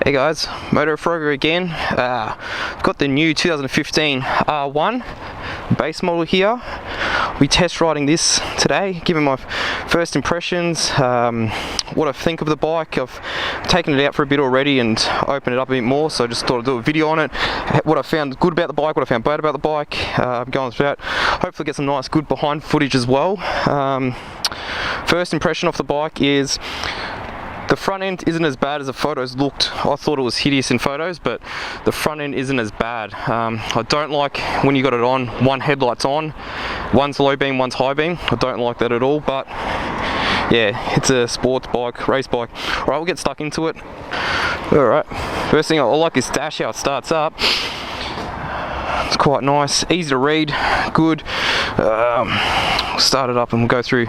Hey guys, Moto Frogger again. Got the new 2015 R1 base model here. We test riding this today, giving my first impressions, what I think of the bike. I've taken it out for a bit already and opened it up a bit more, so I just thought I'd do a video on it. What I found good about the bike, what I found bad about the bike, going through that. Hopefully get some nice good behind footage as well. First impression off the bike is the front end isn't as bad as the photos looked. I thought it was hideous in photos, but the front end isn't as bad. I don't like when you got it on, one headlight's on, one's low beam, one's high beam. I don't like that at all, but yeah, it's a sports bike, race bike. Alright, we'll get stuck into it. Alright, first thing I like is dash, how it starts up. It's quite nice, easy to read, good. Start it up and we'll go through.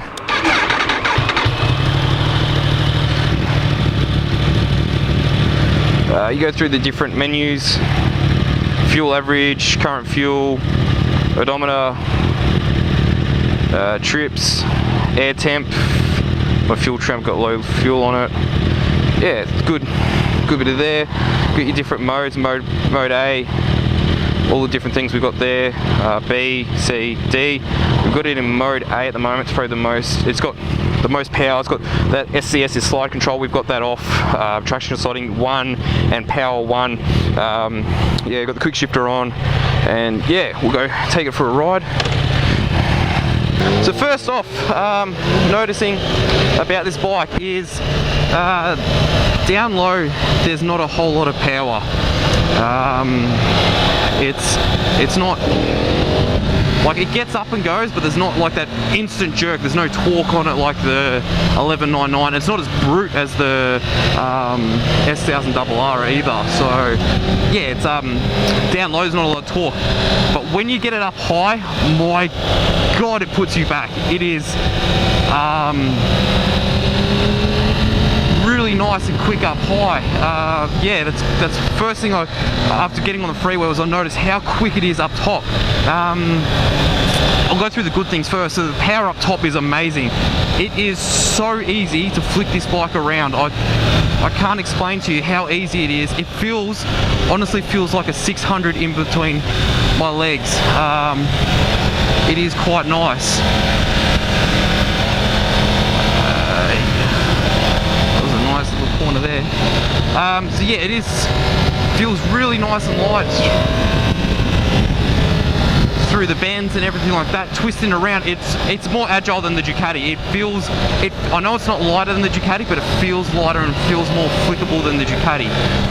You go through the different menus: fuel average, current fuel, odometer, trips, air temp. My fuel temp got low fuel on it. Yeah, it's good bit of there. Got your different modes, mode A, all the different things we've got there, B, C, D. We've got it in mode A at the moment. It's probably the most, it's got the most power. It's got that SCS is slide control, we've got that off. Traction sliding 1 and power 1. Yeah, got the quick shifter on, and yeah, we'll go take it for a ride. So first off, noticing about this bike is down low there's not a whole lot of power. It's not like, it gets up and goes, but there's not like that instant jerk. There's no torque on it like the 1199. It's not as brute as the S1000RR either. So yeah, it's down low, there's not a lot of torque. But when you get it up high, my God, it puts you back. It is really nice and quick up high. Yeah, that's first thing after getting on the freeway was I noticed how quick it is up top. I'll go through the good things first. So the power up top is amazing. It is so easy to flick this bike around. I can't explain to you how easy it is. It honestly feels like a 600 in between my legs. It is quite nice. Corner there. So yeah, it feels really nice and light through the bends and everything like that, twisting around. It's more agile than the Ducati. I know it's not lighter than the Ducati, but it feels lighter and feels more flickable than the Ducati.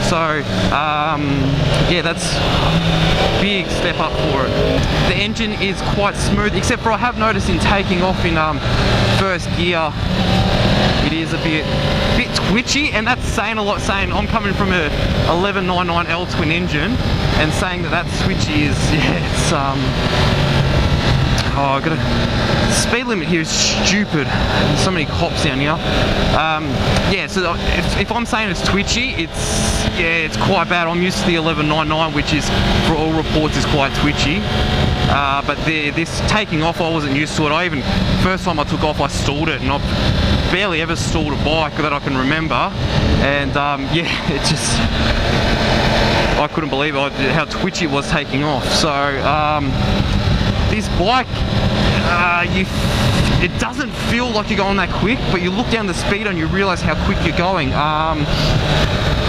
So yeah, that's a big step up for it. The engine is quite smooth, except for I have noticed in taking off in first gear, it is a bit twitchy, and that's saying a lot, saying I'm coming from a 1199L twin engine and saying that switchy is, yeah, it's oh, the speed limit here is stupid. There's so many cops down here. Yeah, so if I'm saying it's twitchy, it's quite bad. I'm used to the 1199, which is, for all reports, is quite twitchy. But this taking off, I wasn't used to it. First time I took off, I stalled it, and I've barely ever stalled a bike that I can remember. And yeah, it just, I couldn't believe how twitchy it was taking off. So this bike, it doesn't feel like you're going that quick, but you look down the speed and you realise how quick you're going.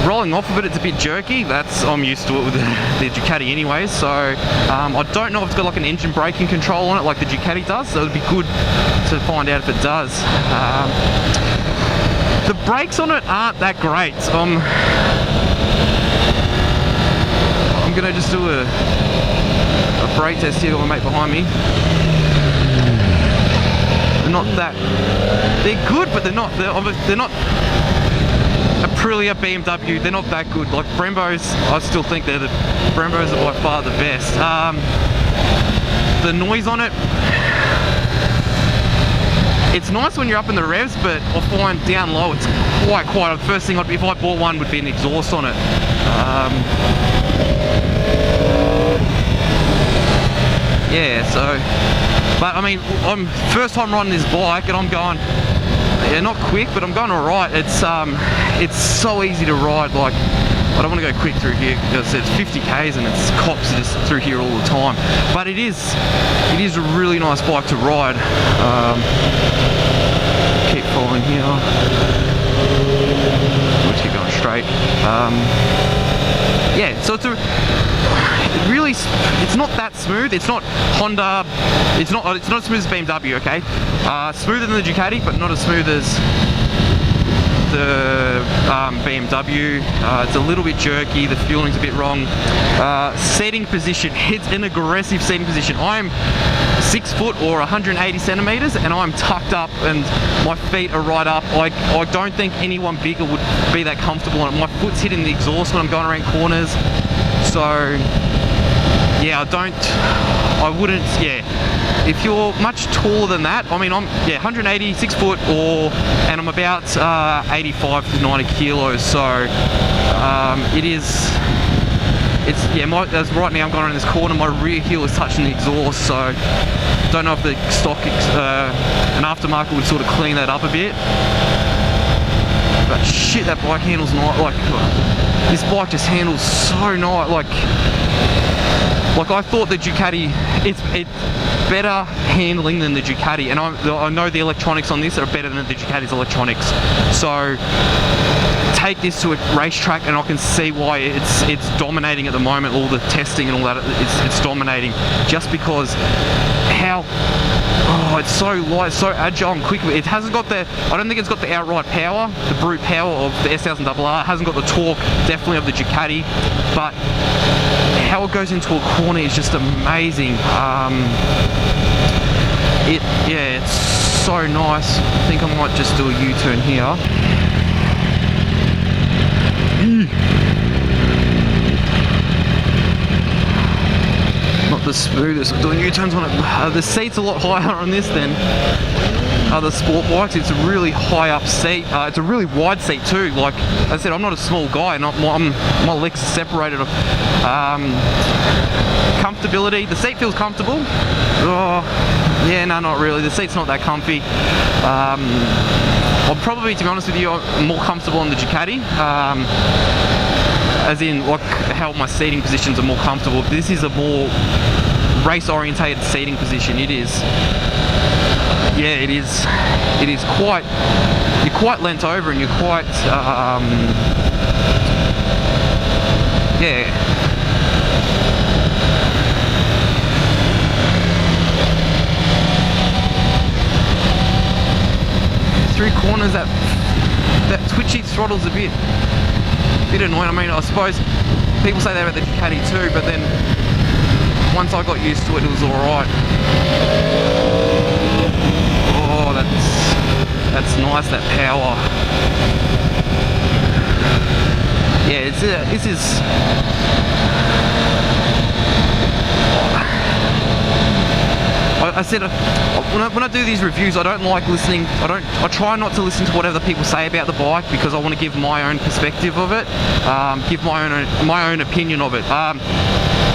Rolling off of it, it's a bit jerky. I'm used to it with the Ducati anyways, so I don't know if it's got like an engine braking control on it like the Ducati does, so it would be good to find out if it does. The brakes on it aren't that great. I'm gonna just do a brake test here with my mate behind me. They're good, but they're not Aprilia, BMW, they're not that good. Like Brembos, I still think Brembos are by far the best. The noise on it, it's nice when you're up in the revs, but I find down low it's quite quiet. The first thing if I bought one would be an exhaust on it. Yeah, so, but I mean, I'm first time riding this bike and I'm going, yeah, not quick, but I'm going alright. It's so easy to ride. Like, I don't want to go quick through here because it's 50 k's and it's cops just through here all the time. But it is a really nice bike to ride. Keep following here. Let's keep going straight. Yeah, so it's not that smooth. It's not Honda. It's not as smooth as BMW. Okay, smoother than the Ducati, but not as smooth as the BMW. It's a little bit jerky. The fueling's a bit wrong. Seating position. It's an aggressive seating position. I'm 6 foot or 180 centimeters, and I'm tucked up, and my feet are right up. I don't think anyone bigger would be that comfortable on it. My foot's hitting the exhaust when I'm going around corners. So yeah, I wouldn't, yeah. If you're much taller than that, I mean, I'm 180, 6 foot, and I'm about 85 to 90 kilos. So as right now I'm going around this corner, my rear heel is touching the exhaust. So don't know if the stock, an aftermarket would sort of clean that up a bit. But shit, that bike handles nice. Like, this bike just handles so nice. Like I thought the Ducati, it's better handling than the Ducati, and I know the electronics on this are better than the Ducati's electronics. So take this to a racetrack and I can see why it's dominating at the moment. All the testing and all that, it's dominating, just because it's so light, so agile and quick. It hasn't got I don't think it's got the outright power, the brute power of the S1000RR. It hasn't got the torque, definitely, of the Ducati, but how it goes into a corner is just amazing. It's so nice. I think I might just do a U-turn here. Not the smoothest. I'm doing U-turns on it. The seat's a lot higher on this than other sport bikes. It's a really high up seat. It's a really wide seat too. Like I said, I'm not a small guy, and my legs are separated. Comfortability. The seat feels comfortable. Oh, yeah, no, not really. The seat's not that comfy. I'll probably, to be honest with you, I'm more comfortable on the Ducati. As in, like, how my seating positions are more comfortable. This is a more race-orientated seating position. It is. Yeah, it is. It is quite. You're quite leant over, and you're quite. Yeah. Through corners, that twitchy throttle's a bit annoying. I mean, I suppose people say that about the Ducati too, but then once I got used to it, it was alright. Oh, that's nice, that power. Yeah, this is. I said when I do these reviews, I don't like listening. I try not to listen to whatever people say about the bike, because I want to give my own perspective of it, give my own opinion of it.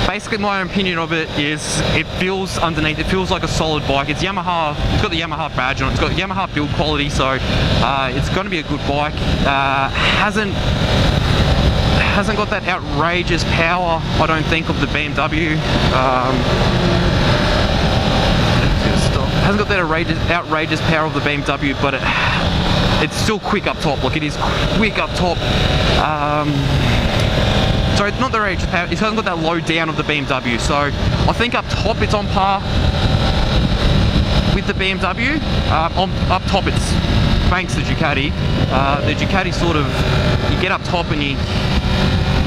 Basically, my own opinion of it is it feels underneath. It feels like a solid bike. It's Yamaha. It's got the Yamaha badge on it. It's got Yamaha build quality, so it's going to be a good bike. Hasn't got that outrageous power, I don't think, of the BMW. Hasn't got that outrageous power of the BMW, but it's still quick up top. Like, it is quick up top. So it's not the outrageous power. It hasn't got that low down of the BMW. So I think up top it's on par with the BMW. Up top it's thanks to Ducati. The Ducati sort of, you get up top and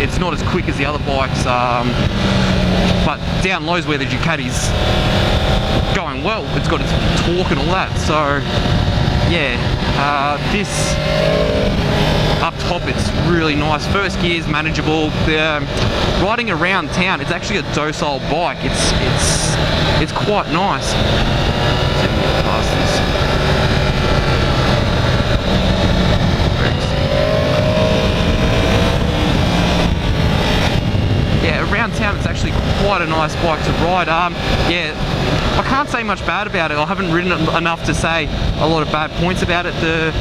it's not as quick as the other bikes. But down low's where the Ducati's going well. It's got its torque and all that. So yeah, this up top, it's really nice. First gear is manageable. Riding around town, it's actually a docile bike. It's quite nice. Yeah, around town it's actually quite a nice bike to ride. Yeah, I can't say much bad about it. I haven't ridden it enough to say a lot of bad points about it. The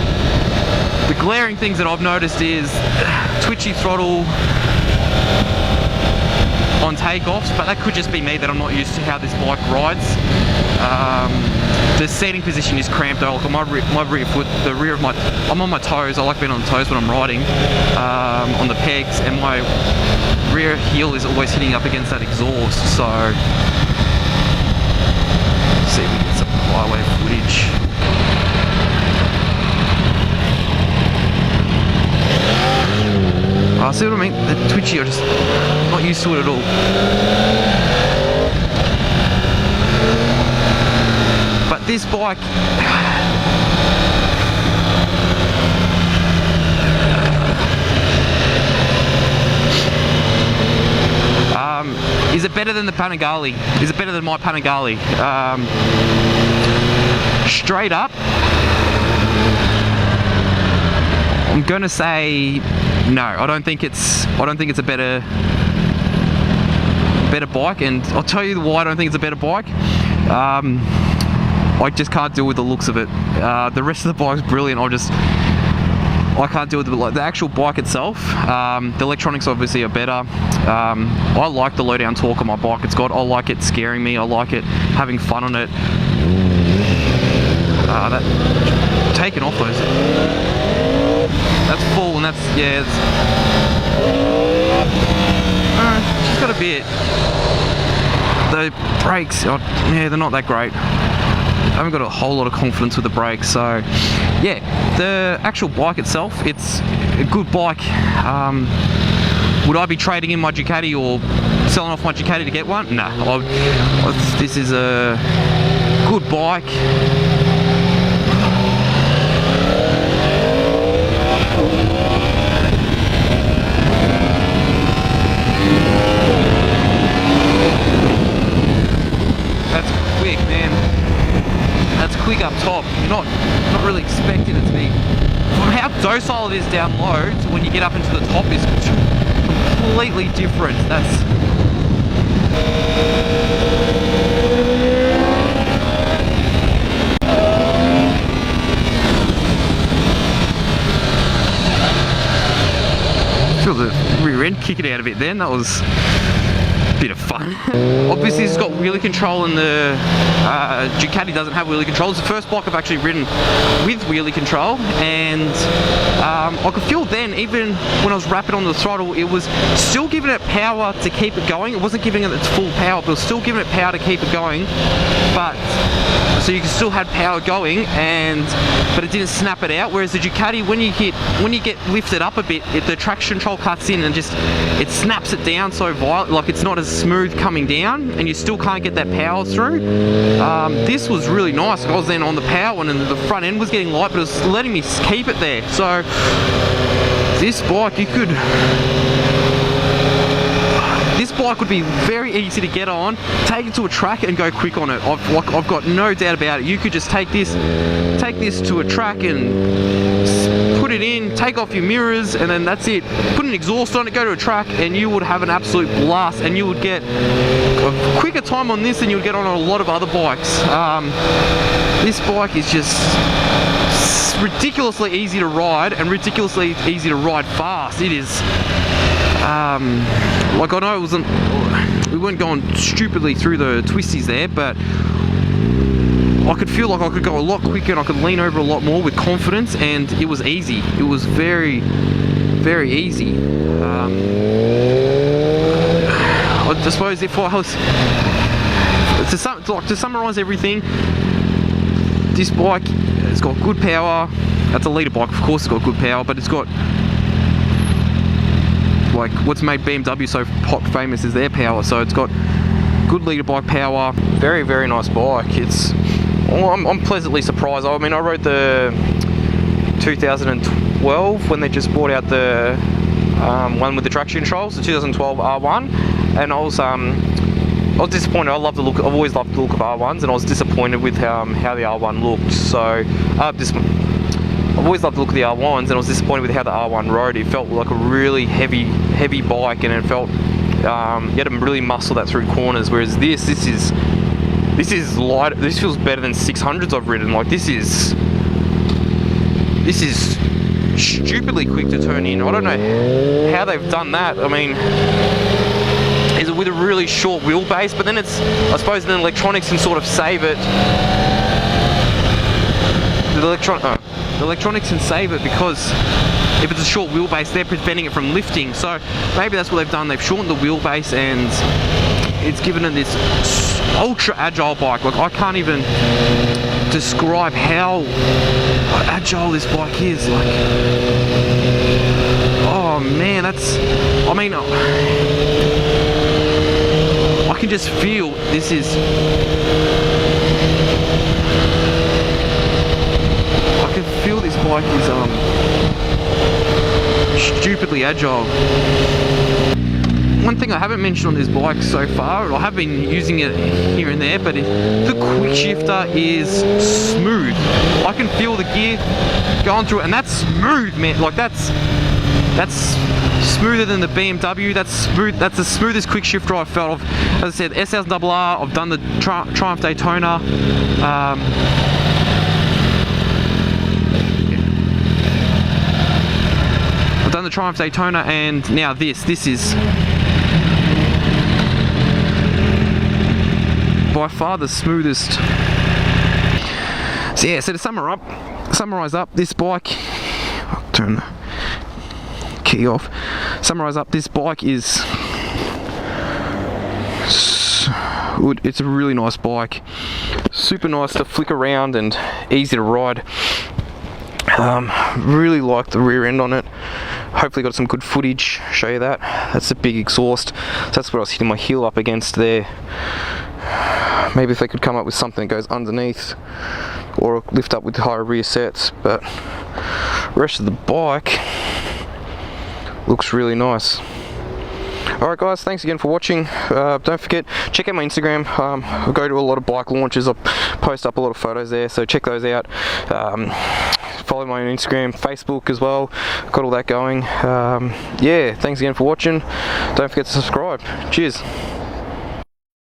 glaring things that I've noticed is twitchy throttle on takeoffs, but that could just be me, that I'm not used to how this bike rides. The seating position is cramped though. Like my rear foot, the rear of my, I'm on my toes. I like being on the toes when I'm riding, on the pegs, and my rear heel is always hitting up against that exhaust. So let's see if we get some highway footage. See what I mean? The twitchy, I'm just not used to it at all. But this bike, is it better than the Panigale? Is it better than my Panigale? Straight up, I'm gonna say no. I don't think it's a better bike, and I'll tell you why I don't think it's a better bike. I just can't deal with the looks of it. The rest of the bike's brilliant. I can't deal with it. Like the actual bike itself. The electronics obviously are better. I like the low down torque on my bike. I like it scaring me. I like it having fun on it. That taking off those. That's full, and that's, yeah, she's got a bit. The brakes, yeah, they're not that great. I haven't got a whole lot of confidence with the brakes, so yeah, the actual bike itself, it's a good bike. Would I be trading in my Ducati or selling off my Ducati to get one? No, this is a good bike. That's quick, man. That's quick up top. You're not really expecting it to be. From how docile it is down low to when you get up into the top is completely different. That's feel the rear end kicking out a bit then. That was a bit of fun. Obviously it's got wheelie control, and the Ducati doesn't have wheelie control. It's the first bike I've actually ridden with wheelie control, and I could feel then, even when I was rapping on the throttle, it was still giving it power to keep it going. It wasn't giving it its full power, but it was still giving it power to keep it going. But so you still had power going, but it didn't snap it out. Whereas the Ducati, when you get lifted up a bit, the traction control cuts in and just it snaps it down so violently, like it's not as smooth coming down, and you still can't get that power through. This was really nice. I was then on the power one, and the front end was getting light, but it was letting me keep it there. So this bike, this bike would be very easy to get on, take it to a track and go quick on it. I've got no doubt about it. You could just take this to a track and put it in, take off your mirrors, and then that's it. Put an exhaust on it, go to a track, and you would have an absolute blast, and you would get a quicker time on this than you would get on a lot of other bikes. This bike is just ridiculously easy to ride, and ridiculously easy to ride fast. It is. Like, I know we weren't going stupidly through the twisties there, but I could feel like I could go a lot quicker and I could lean over a lot more with confidence, and it was easy. It was very, very easy. I suppose if I was to summarise everything, this bike has got good power. That's a leader bike, of course. It's got good power, but it's got, like, what's made BMW so famous is their power. So it's got good leader bike power. Very, very nice bike. I'm pleasantly surprised. I mean, I rode the 2012 when they just brought out the one with the traction controls, the 2012 R1, and I was disappointed. I've always loved the look of R1s, and I was disappointed with how the R1 looked. So I've always loved the look of the R1s, and I was disappointed with how the R1 rode. It felt like a really heavy bike, and it felt you had to really muscle that through corners. Whereas this is light. This feels better than 600s I've ridden. Like this is stupidly quick to turn in. I don't know how they've done that. I mean, is it with a really short wheelbase? But then it's, I suppose, then electronics can sort of save it. The electronics can save it because if it's a short wheelbase, they're preventing it from lifting. So maybe that's what they've done. They've shortened the wheelbase and it's given it this ultra agile bike. Like, I can't even describe how agile this bike is. Like, oh man, that's, I mean, I can just feel this is, I can feel this bike is stupidly agile. One thing I haven't mentioned on this bike so far, I have been using it here and there, but the quick shifter is smooth. I can feel the gear going through it, and that's smooth, man. Like, that's smoother than the BMW. That's smooth. That's the smoothest quick shifter I've felt of. As I said, S1000RR. I've done the Triumph Daytona. I've done the Triumph Daytona, and now this is by far the smoothest. So yeah, so to summarize up this bike, I'll turn the key off. Summarize up, this bike is good. It's a really nice bike, super nice to flick around and easy to ride. Really like the rear end on it. Hopefully got some good footage, show you that. That's a big exhaust. So that's what I was hitting my heel up against there. Maybe if they could come up with something that goes underneath or lift up with higher rear sets, but the rest of the bike looks really nice. Alright guys, thanks again for watching. Don't forget, check out my Instagram. I go to a lot of bike launches. I post up a lot of photos there, so check those out. Follow my Instagram, Facebook as well. Got all that going. Yeah, thanks again for watching. Don't forget to subscribe. Cheers.